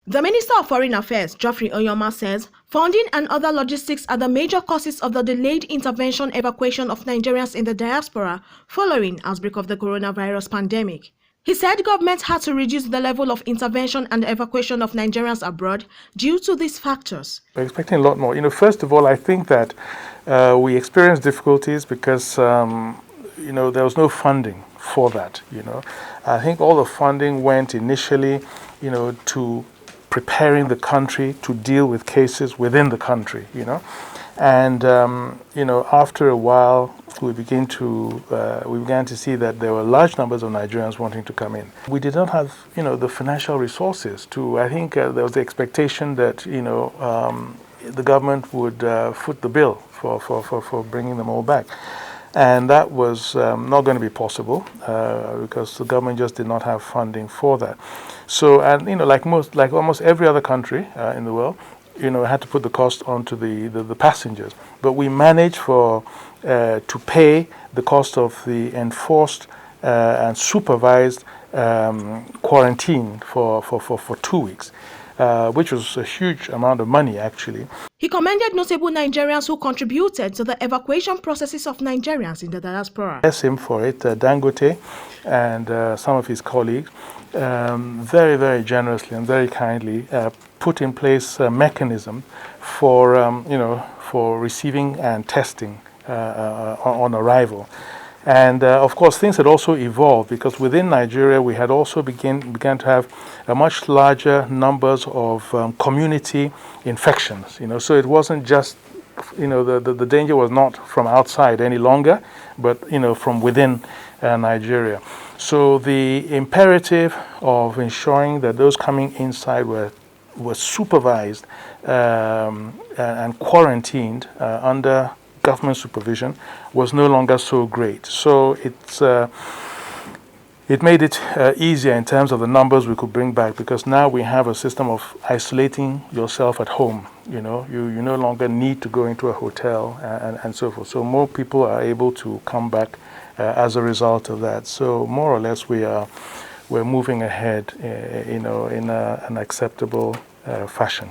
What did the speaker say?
The Minister of Foreign Affairs, Geoffrey Onyeama, says funding and other logistics are the major causes of the delayed intervention evacuation of Nigerians in the diaspora following outbreak of the coronavirus pandemic. He said government had to reduce the level of intervention and evacuation of Nigerians abroad due to these factors. We're expecting a lot more. First of all, I think that we experienced difficulties because, there was no funding for that. I think all the funding went initially, to preparing the country to deal with cases within the country, and after a while we began to see that there were large numbers of Nigerians wanting to come in. We did not have the financial resources to. I think there was the expectation that the government would foot the bill for bringing them all back. And that was not going to be possible because the government just did not have funding for that. So, and like almost every other country in the world, had to put the cost onto the passengers. But we managed to pay the cost of the enforced and supervised quarantine for 2 weeks. Which was a huge amount of money, actually. He commended notable Nigerians who contributed to the evacuation processes of Nigerians in the diaspora. Bless him for it, Dangote and some of his colleagues, very, very generously and very kindly put in place a mechanism for, for receiving and testing on arrival. And of course, things had also evolved because within Nigeria, we had also began to have a much larger numbers of community infections. So it wasn't just, the danger was not from outside any longer, but from within Nigeria. So the imperative of ensuring that those coming inside were supervised and quarantined under government supervision was no longer so great. So it made it easier in terms of the numbers we could bring back, because now we have a system of isolating yourself at home. You no longer need to go into a hotel and so forth. So more people are able to come back as a result of that. So more or less we're moving ahead, in an acceptable fashion.